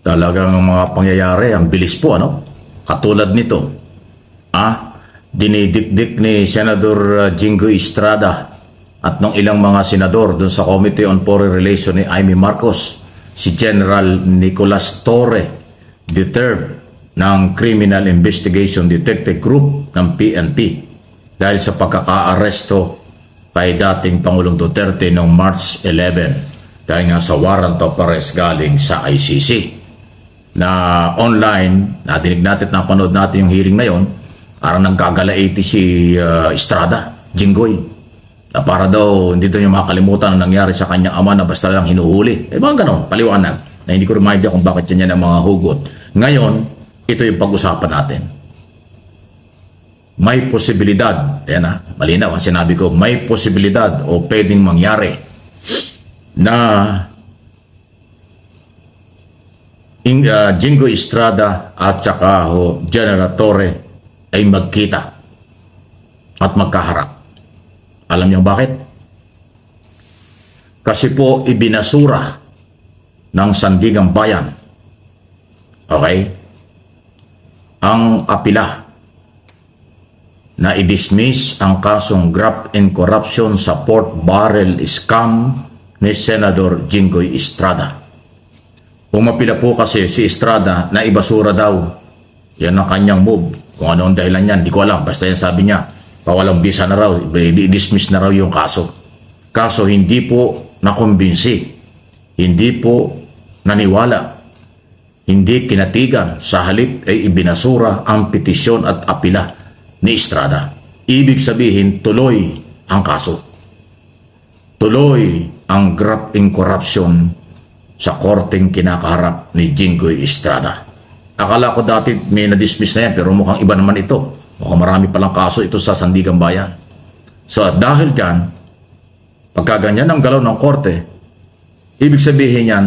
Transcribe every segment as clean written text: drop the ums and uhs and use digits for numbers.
Talagang mga pangyayari, ang bilis po, ano? Katulad nito, dinidikdik ni Senador Jingo Estrada at ng ilang mga senador dun sa Committee on Foreign Relations ni Amy Marcos, si General Nicolas Torre, III ng Criminal Investigation Detective Group ng PNP dahil sa pagkaka-aresto kay dating Pangulong Duterte noong March 11 dahil nga sa warrant of arrest galing sa ICC. Na online, nadinig natin at napanood natin yung hearing na yon, parang nagkagalaiti si Estrada, Jinggoy, na para daw hindi daw niya makalimutan ang nangyari sa kanyang ama na basta lang hinuhuli. Mga ganon, paliwanag, na hindi ko remind kung bakit yan ang mga hugot. Ngayon, ito yung pag-usapan natin. May posibilidad, yan malinaw ang sinabi ko, may posibilidad o pwedeng mangyari na Jingo Estrada at saka General Torre ay magkita at magkaharap. Alam niyo bakit? Kasi po ibinasura ng Sandigang Bayan, okay, ang apila na i-dismiss ang kasong graft and corruption sa pork barrel scam ni Senador Jingoy Estrada. Pumapila po kasi si Estrada na ibasura daw. Yan ang kanyang move. Kung ano ang dahilan yan, di ko alam. Basta yan sabi niya, pawalang bisa na raw, i-dismiss na raw yung kaso. Kaso hindi po nakumbinsi, hindi po naniwala, hindi kinatigan. Sa halip ay ibinasura ang petisyon at apila ni Estrada. Ibig sabihin, tuloy ang kaso. Tuloy ang graft and corruption sa korteng kinakaharap ni Jingoy Estrada. Akala ko dati may na-dismiss na yan, pero mukhang iba naman ito. Mukhang marami palang kaso ito sa Sandigang Bayan. So dahil dyan, pagka ganyan ang galaw ng korte, ibig sabihin yan,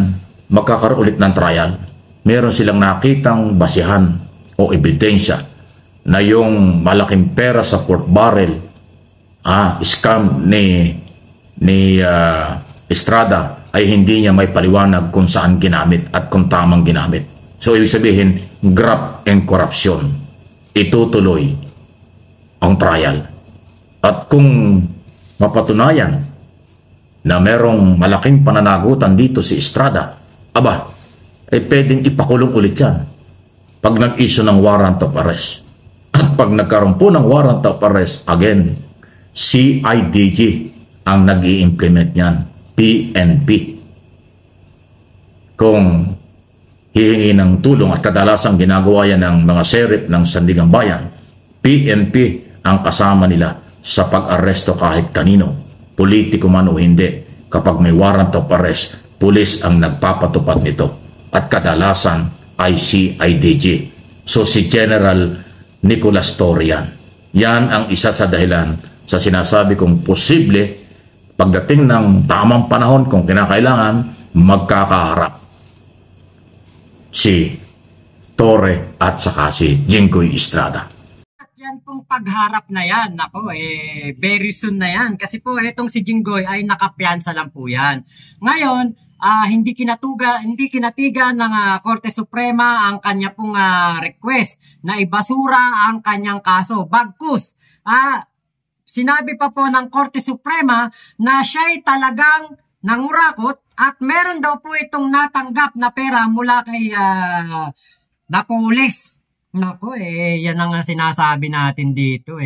magkakaroon ulit ng trial. Meron silang nakitang basihan o ebidensya na yung malaking pera sa pork barrel, scam ni Estrada, ay hindi niya may paliwanag kung saan ginamit at kung tamang ginamit. So, ibig sabihin, graft and corruption. Itutuloy ang trial. At kung mapatunayan na merong malaking pananagutan dito si Estrada, ay pwedeng ipakulong ulit yan pag nag-issue ng warrant of arrest. At pag nagkaroon po ng warrant of arrest, again, CIDG ang nag-i-implement niyan. PNP. Kung hihingi ng tulong at kadalasang ginagawa yan ng mga serip ng Sandigang Bayan, PNP ang kasama nila sa pag-aresto kahit kanino, politiko man o hindi. Kapag may warrant of arrest, pulis ang nagpapatupad nito at kadalasan ay CIDG. So si General Nicolas Torre yan ang isa sa dahilan sa sinasabi kong posible pagdating ng tamang panahon kung kinakailangan, magkakaharap si Torre at saka si Jingoy Estrada. At yan pong pagharap na yan, very soon na yan. Kasi po itong si Jingoy ay nakapiyansa lang po yan. Ngayon, hindi kinatigan ng Korte Suprema ang kanya pong request na ibasura ang kanyang kaso. Bagkus, sinabi pa po ng Korte Suprema na siya'y talagang nangurakot at meron daw po itong natanggap na pera mula kay Napoles. Nako, yan ang sinasabi natin dito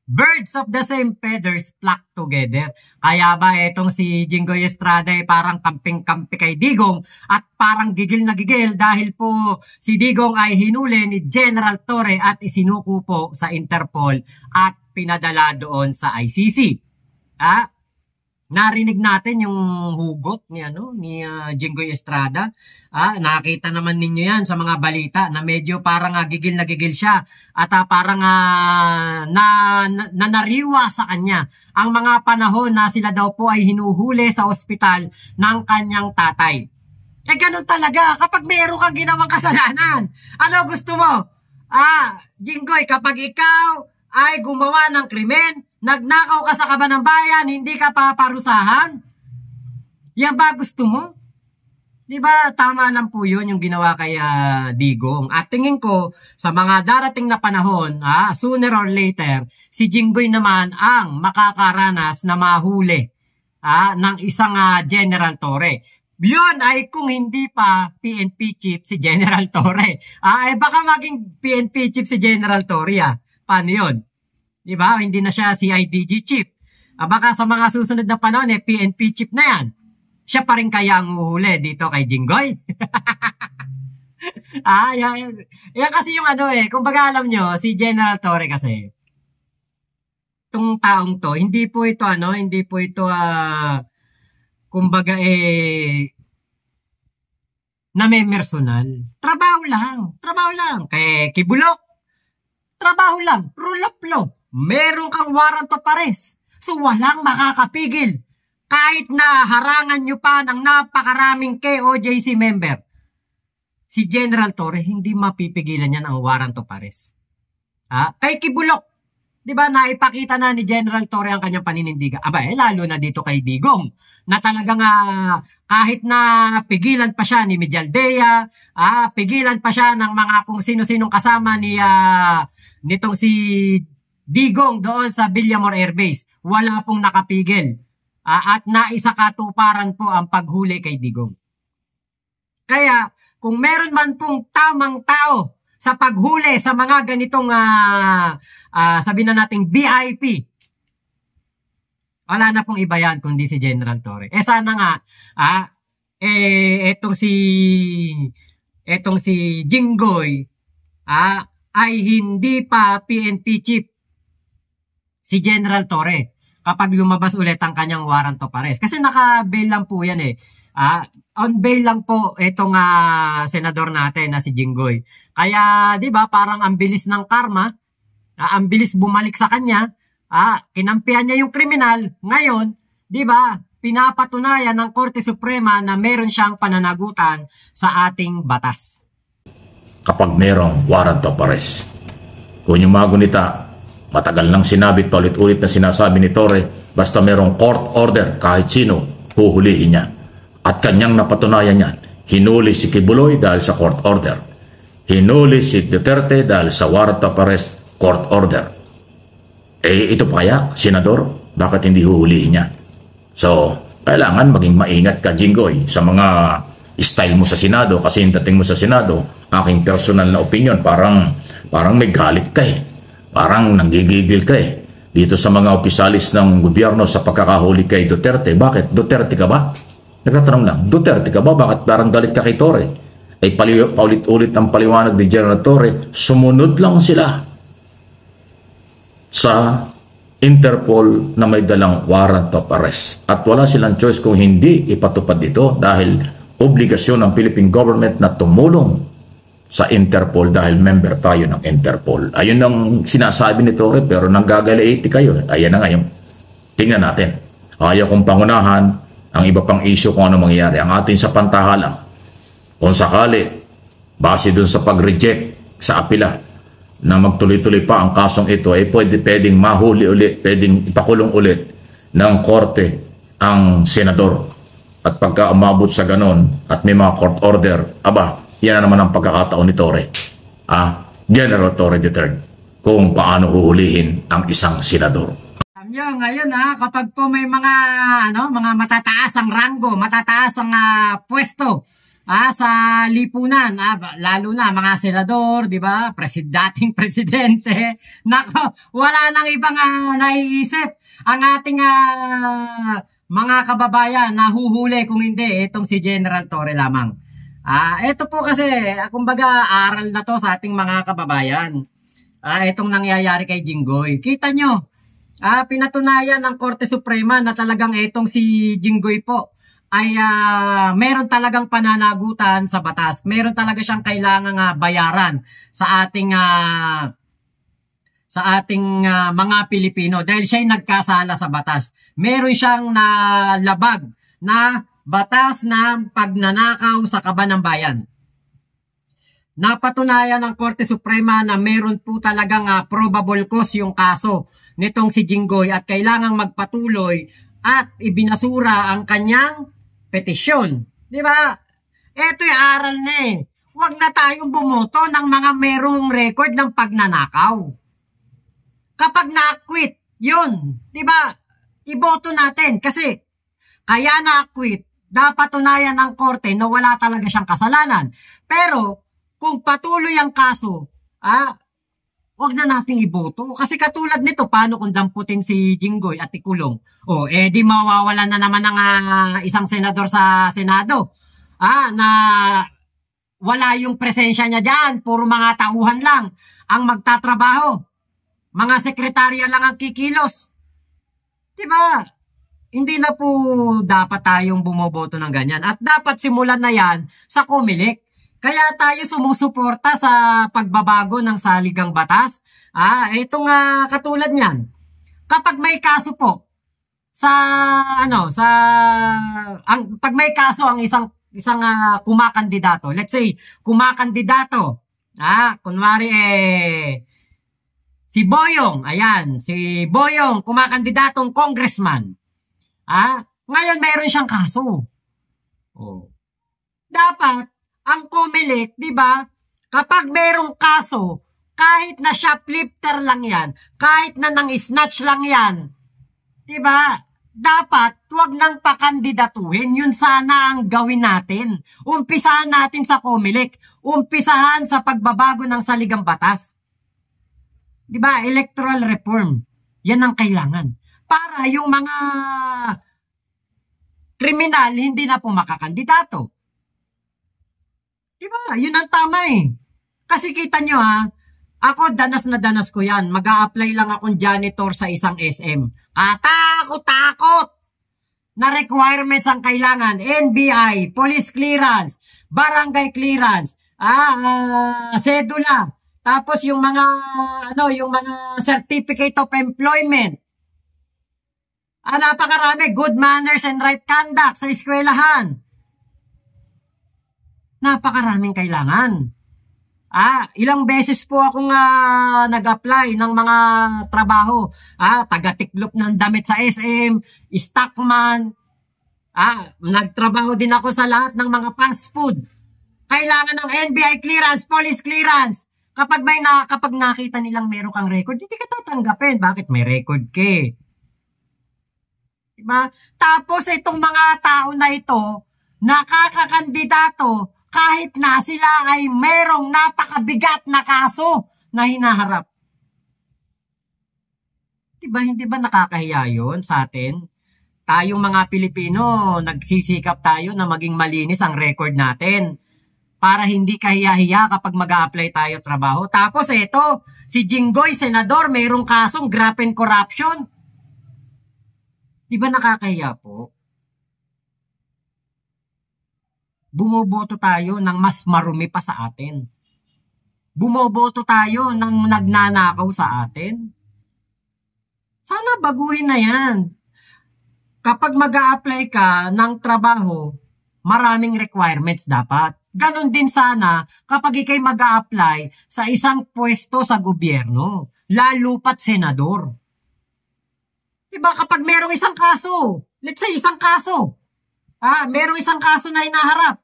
Birds of the same feathers flock together. Kaya ba itong si Jingoy Estrada parang kamping-kampi kay Digong at parang gigil na gigil dahil po si Digong ay hinuli ni General Torre at isinuko po sa Interpol at pinadala doon sa ICC. Narinig natin yung hugot ni Jingoy Estrada. Nakita naman ninyo yan sa mga balita na medyo parang gigil na gigil siya at parang nanariwa sa kanya ang mga panahon na sila daw po ay hinuhuli sa ospital ng kanyang tatay. Ganun talaga kapag mayroon kang ginawang kasalanan. Ano gusto mo? Jingoy, kapag ikaw ay gumawa ng krimen, nagnakaw ka sa kaban ng bayan, hindi ka paparusahan? Yan ba gusto mo? Di ba tama lang po yun yung ginawa kay Digong. At tingin ko sa mga darating na panahon, sooner or later, si Jinggoy naman ang makakaranas na mahuli ng isang General Torre. Yun ay kung hindi pa PNP chief si General Torre. Baka maging PNP chief si General Torre. Paano yun? Di ba? Hindi na siya CIDG chief. Baka sa mga susunod na panahon, PNP chief na yan. Siya pa rin kaya ang uhuli dito kay Jinggoy. Yan kasi yung kumbaga alam nyo, si General Torre kasi, itong taong to, hindi po ito kumbaga namemersonal. Trabaho lang. Kay Kibulok, trabaho lang, rule of law. Meron kang warrant of arrest. So walang makakapigil. Kahit na harangan nyo pa ng napakaraming KOJC member, si General Torre, hindi mapipigilan yan ang warrant of arrest. Kay Kibulok, di ba naipakita na ni General Torre ang kanyang paninindigan? Lalo na dito kay Digong, na talagang kahit na pigilan pa siya ni Medialdea, pigilan pa siya ng mga kung sino-sinong kasama nitong si Digong doon sa Villamor Air Base, wala pong nakapigil. At naisakatuparan po ang paghuli kay Digong. Kaya kung meron man pong tamang tao sa paghuli sa mga ganitong sabihin na nating VIP, wala na pong iba yan kundi si General Torre. Sana nga etong si Jinggoy ay hindi pa PNP chief si General Torre kapag lumabas ulit ang kanyang warrant of arrest. Kasi naka-bail lang po yan on bail lang po itong senador natin na si Jinggoy. Kaya, di ba, parang ang bilis ng karma, ang bilis bumalik sa kanya, kinampihan niya yung kriminal. Ngayon, di ba, pinapatunayan ng Korte Suprema na meron siyang pananagutan sa ating batas. Kapag merong warrant of arrest, kung yung mga gunita, matagal nang sinabi, paulit-ulit na sinasabi ni Torre, basta merong court order, kahit sino, huhulihin niya. At kanyang napatunayan yan. Hinuli si Kibuloy dahil sa court order. Hinuli si Duterte dahil sa warrant of arrest, court order. Ito pa kaya, senador? Bakit hindi huhulihin niya? So, kailangan maging maingat ka, Jinggoy, sa mga style mo sa Senado. Kasi yung dating mo sa Senado, aking personal na opinion, parang may galit ka Parang nanggigigil ka dito sa mga opisyalis ng gobyerno sa pagkakahuli kay Duterte. Bakit? Duterte ka ba? Nagtatanong lang, Duterte ka ba? Bakit parang galit ka kay Torre? Paulit-ulit ang paliwanag ni General Torre, sumunod lang sila sa Interpol na may dalang warrant of arrest. At wala silang choice kung hindi ipatupad ito dahil obligasyon ng Philippine government na tumulong sa Interpol dahil member tayo ng Interpol. Ayun ang sinasabi ni Torre, pero nanggagalaiti kayo. Ayan na ngayon. Tingnan natin. Ayaw kong pangunahan ang iba pang issue kung ano mangyayari. Ang atin sa pantahalang, kung sakali, base dun sa pag-reject sa apila na magtuloy-tuloy pa ang kasong ito, pwedeng mahuli ulit, pwedeng ipakulong ulit ng korte ang senador. At pagka umabot sa ganon at may mga court order, yan na naman ang pagkakataon ni Torre. General Torre III, kung paano huhulihin ang isang senador. Nyo, ngayon kapag po may mga matataas ang ranggo, matataas ang pwesto sa lipunan, lalo na mga senador, di ba? Dating presidente. Nako, wala nang ibang naiisip ang ating mga kababayan na huhuli kung hindi itong si General Torre lamang. Ito po kasi, kumbaga aral na to sa ating mga kababayan. Itong nangyayari kay Jinggoy. Kita nyo, pinatunayan ng Korte Suprema na talagang itong si Jinggoy po ay meron talagang pananagutan sa batas. Meron talaga siyang kailangang bayaran sa ating mga Pilipino dahil siya'y nagkasala sa batas. Meron siyang nalabag na batas na pagnanakaw sa kaban ng bayan. Napatunayan ng Korte Suprema na meron po talagang probable cause yung kaso nitong si Jinggoy at kailangang magpatuloy at ibinasura ang kanyang petisyon. Di ba? Ito'y aral na eh. Huwag na tayong bumoto ng mga merong record ng pagnanakaw. Kapag na-acquit, yun, di ba? Iboto natin kasi kaya na-acquit, dapat tunayan ng korte na wala talaga siyang kasalanan. Pero kung patuloy ang kaso, wag na nating iboto. Kasi katulad nito, paano kung damputin si Jinggoy at ikulong? Di mawawalan na naman ng isang senador sa Senado. Na wala yung presensya niya dyan. Puro mga tauhan lang ang magtatrabaho. Mga sekretarya lang ang kikilos. Diba? Hindi na po dapat tayong bumoboto ng ganyan. At dapat simulan na yan sa COMELEC. Kaya tayo sumusuporta sa pagbabago ng saligang batas. Itong katulad niyan. Kapag may kaso po pag may kaso ang isang kumakandidato, let's say kumakandidato, kunwari si Boyong, ayan, si Boyong kumakandidatong congressman. Ngayon mayroon siyang kaso. Dapat ang COMELEC, di ba? Kapag mayroong kaso, kahit na shoplifter lang yan, kahit na nang-snatch lang yan, di ba? Dapat wag nang pakandidatuhin. Yun sana ang gawin natin. Umpisahan natin sa COMELEC. Umpisahan sa pagbabago ng saligang batas. Di ba? Electoral reform. Yan ang kailangan. Para yung mga kriminal hindi na po makakandidato. Diba? Yun ang tama eh. Kasi kita nyo ako danas na danas ko yan. Mag-a-apply lang akong janitor sa isang SM. Takot na requirements ang kailangan. NBI, police clearance, barangay clearance, sedula. Tapos yung mga certificate of employment. Napakarami, good manners and right conduct sa eskwelahan. Napakaraming kailangan. Ilang beses po akong nag-apply ng mga trabaho. Taga-tiklop ng damit sa SM, stockman. Nagtrabaho din ako sa lahat ng mga fast food. Kailangan ng NBI clearance, police clearance. Kapag nakita nilang meron kang record, hindi ka tatanggapin. Bakit may record ka? Diba? Tapos itong mga tao na ito, nakakakandidato kahit na sila ay merong napakabigat na kaso na hinaharap. Diba, hindi ba nakakahiya yun sa atin? Tayong mga Pilipino, nagsisikap tayo na maging malinis ang record natin para hindi kahiya-hiya kapag mag-a-apply tayo trabaho. Tapos ito, si Jinggoy, senador, mayroong kasong graft and corruption. Diba nakakahiya po? Bumoboto tayo ng mas marumi pa sa atin. Bumoboto tayo ng nagnanakaw sa atin. Sana baguhin na yan. Kapag mag-a-apply ka ng trabaho, maraming requirements dapat. Ganon din sana kapag ikay mag-a-apply sa isang pwesto sa gobyerno, lalo pat senador. Diba kapag merong isang kaso, let's say isang kaso, merong isang kaso na hinaharap,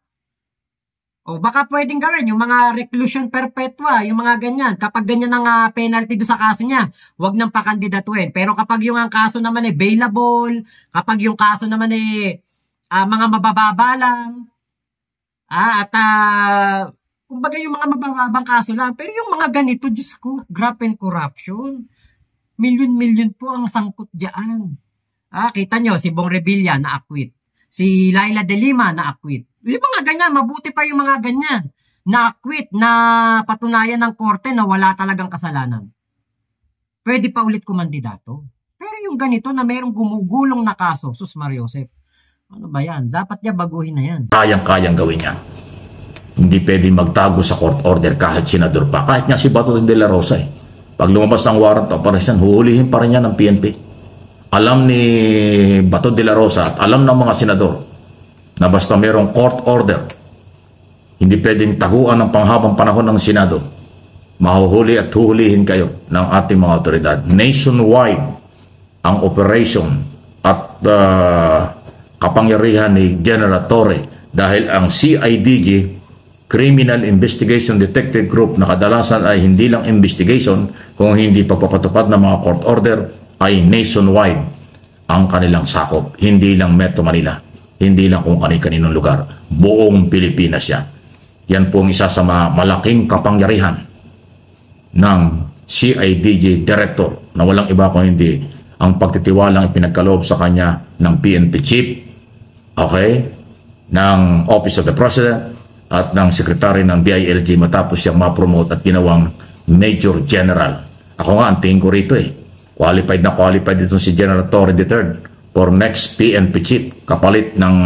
baka pwedeng gawin yung mga reclusion perpetua, yung mga ganyan. Kapag ganyan ang penalty do sa kaso niya, wag nang pakandidatuhin. Pero kapag yung ang kaso naman bailable, kapag yung kaso naman mga mabababa lang, kumbaga yung mga mabababang kaso lang. Pero yung mga ganito, Diyos ko, graft and corruption. Milyon-milyon po ang sangkot dyan. Kita nyo, si Bong Revilla na-acquit. Si Laila de Lima na-acquit. Yung mga ganyan, mabuti pa yung mga ganyan. Na-acquit, na patunayan ng korte na wala talagang kasalanan. Pwede pa ulit kumandidato. Pero yung ganito na mayroong gumugulong na kaso, Sus Mariosep, ano ba yan? Dapat niya baguhin na yan. Kayang-kayang gawin niya. Hindi pwede magtago sa court order kahit senador pa. Kahit nga si Bato de la Rosa Pag lumabas ng warrant of arrest, huhulihin pa rin yan ng PNP. Alam ni Bato de la Rosa at alam ng mga senador na basta mayroong court order, hindi pwedeng taguan ng panghabang panahon ng Senado. Mahuhuli at huhulihin kayo ng ating mga otoridad. Nationwide ang operation at kapangyarihan ni General Torre dahil ang CIDG, Criminal Investigation Detective Group, na kadalasan ay hindi lang investigation kung hindi pagpapatupad ng mga court order, ay nationwide ang kanilang sakop. Hindi lang Metro Manila, hindi lang kung kani-kaninong lugar, buong Pilipinas yan. Yan po ang isa sa malaking kapangyarihan ng CIDG Director na walang iba kung hindi ang pagtitiwalang ipinagkaloob sa kanya ng PNP Chief, okay, ng Office of the President at ng Secretary ng DILG matapos siyang ma-promote at ginawang Major General. Ako nga, ang tingin ko rito qualified na qualified dito si General Torre III for next PNP Chief. Kapalit ng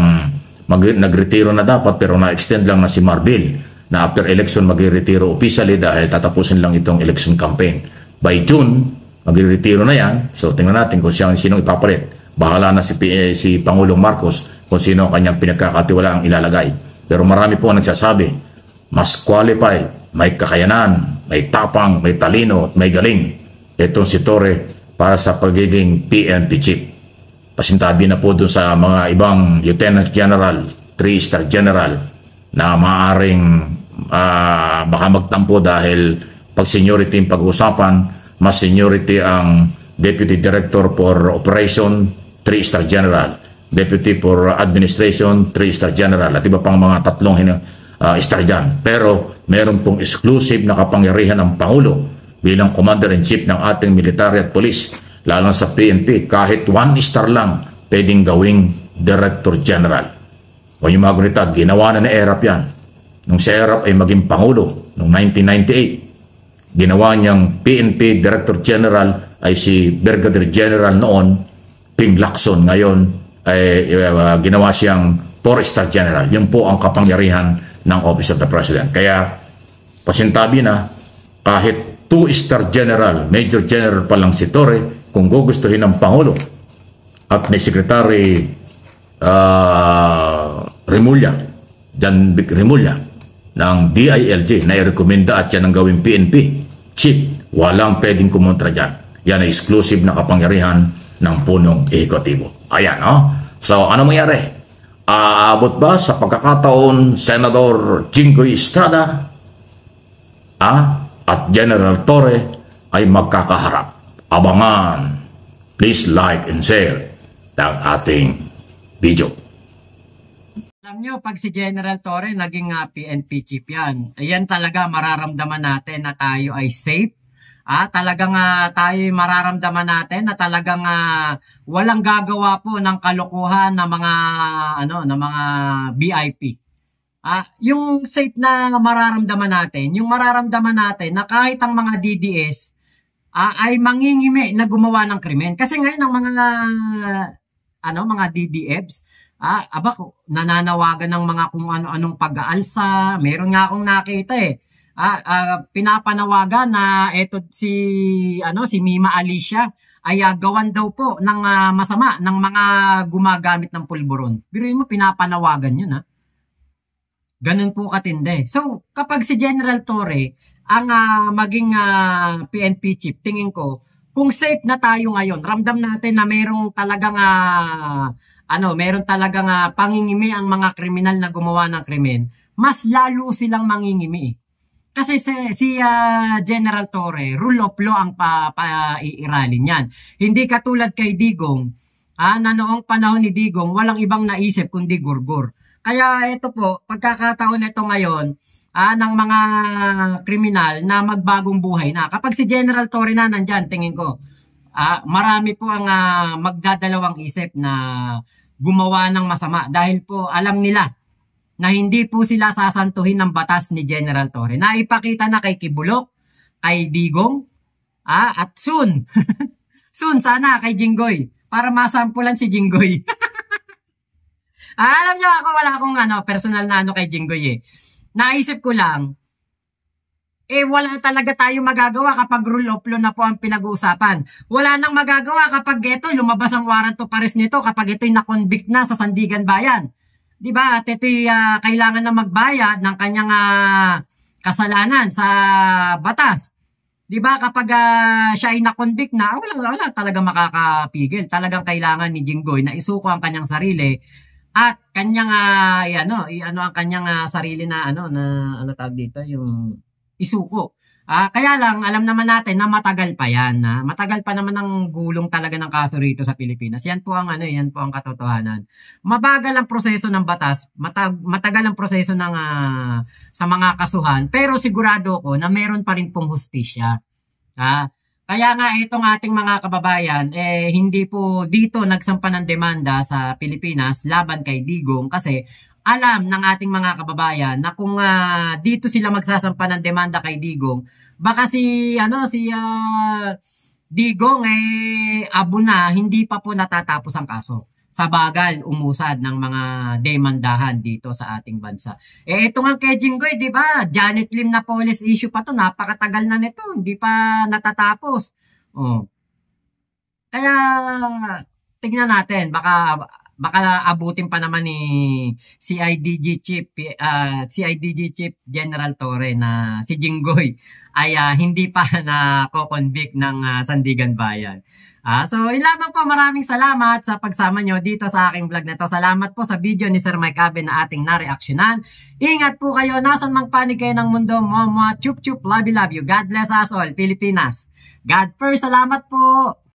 nagretiro na dapat pero na-extend lang na si Marbil na after election magre-retiro officially dahil tatapusin lang itong election campaign. By June, magre-retiro na yan. So tingnan natin kung sinong ipapalit. Bahala na si Pangulong Marcos kung sino ang kanyang pinagkakatiwala ang ilalagay. Pero marami po nagsasabi, mas qualified, may kakayanan, may tapang, may talino, at may galing itong si Torre para sa pagiging PNP Chief. Pasintabi na po dun sa mga ibang Lieutenant General, 3-star General na maaaring baka magtampo dahil pag seniority yung pag-usapan, mas seniority ang Deputy Director for Operation, 3-star General, Deputy for Administration, 3-star General, at iba pang mga tatlong star dyan. Pero meron pong exclusive na kapangyarihan ng Pangulo bilang Commander-in-Chief ng ating military at police, lalo sa PNP, kahit 1-star lang, pwedeng gawing Director General. O yung mga gunita, ginawa na ni Erap yan. Nung si Erap ay maging Pangulo, noong 1998, ginawa niyang PNP Director General ay si Brigadier General noon, Ping Lacson. Ngayon ay ginawa siyang 4-star General. Yun po ang kapangyarihan ng Office of the President. Kaya pasintabi na kahit 2-star General, Major General pa lang si Torre, kung gugustuhin ng Pangulo at may Secretary Remulla, Jan Vic Remulla ng DILG na i-rekomenda at yan ang gawing PNP Chief, walang pwedeng kumontra dyan. Yan ay exclusive na kapangyarihan ng punong ehekutibo. Ayan, So, ano mangyari? Aabot ba sa pagkakataon Senador Jinggoy Estrada at General Torre ay magkakaharap? Abangan. Please like and share ang ating video. Alam nyo, pag si General Torre naging PNP Chief yan, ayan talaga mararamdaman natin na tayo ay safe. Talagang tayo mararamdaman natin na talagang walang gagawa po ng kalokohan ng mga mga VIP. Yung safe na mararamdaman natin, yung mararamdaman natin na kahit ang mga DDS ay mangingimi na gumawa ng krimen. Kasi ngayon ang mga DDFs, nananawagan ng mga kung ano-anong pag-aalsa. Meron nga akong nakita pinapanawagan na eto si Mima Alicia ay gawan daw po ng masama ng mga gumagamit ng pulburon. Biruin mo, pinapanawagan yun Ganun po katindi. So, kapag si General Torre ang maging PNP Chief, tingin ko, kung safe na tayo ngayon, ramdam natin na merong talagang pangingimi ang mga kriminal na gumawa ng krimen, mas lalo silang mangingimi. Kasi si General Torre, rule of law ang iiralin niyan. Hindi katulad kay Digong, na noong panahon ni Digong, walang ibang naisip kundi gurgur. Kaya ito po, pagkakataon ito ngayon, ng mga kriminal na magbagong buhay na. Kapag si General Torre na nandyan, tingin ko, marami po ang magdadalawang isip na gumawa ng masama. Dahil po alam nila na hindi po sila sasantuhin ng batas ni General Torre. Naipakita na kay Kibulok, kay Digong, at soon, soon sana kay Jinggoy, para masampulan si Jinggoy. Alam nyo, ako wala akong personal na kay Jinggoy Naisip ko lang, wala talaga tayo magagawa kapag rule of law na po ang pinag-uusapan. Wala nang magagawa kapag ito, lumabas ang warrant of arrest nito, kapag ito'y na-convict na sa Sandigan Bayan. Diba? At ito'y kailangan na magbayad ng kanyang kasalanan sa batas. Diba? Kapag siya ay na-convict na, wala talaga makakapigil. Talagang kailangan ni Jinggoy na isuko ang kanyang sarili at kanyang ano ang kanyang sarili na ano tawag dito, yung isuko. Kaya lang alam naman natin na matagal pa 'yan, matagal pa naman ang gulong talaga ng kaso rito sa Pilipinas. Yan po ang yan po ang katotohanan. Mabagal ang proseso ng batas, matagal ang proseso ng sa mga kasuhan, pero sigurado ko na meron pa rin pong hustisya. Kaya nga itong ating mga kababayan hindi po dito nagsampa ng demanda sa Pilipinas laban kay Digong kasi alam ng ating mga kababayan na kung dito sila magsasampa ng demanda kay Digong, baka si Digong abo na, hindi pa po natatapos ang kaso. Sa bagal umusad ng mga demandahan dito sa ating bansa. Ito nga kay Jinggoy, di ba? Janet Lim na police issue pa to, napakatagal na nito, hindi pa natatapos. Kaya tignan natin, baka abutin pa naman ni CIDG Chief General Torre na si Jinggoy ay hindi pa na-convict ng Sandigan Bayan. So, lamang po, maraming salamat sa pagsama nyo dito sa aking vlog na to. Salamat po sa video ni Sir Mike Abe na ating nareaksyonan. Ingat po kayo, nasan mang panig kayo ng mundo. Chup chup, love you. God bless us all, Pilipinas. God first, salamat po.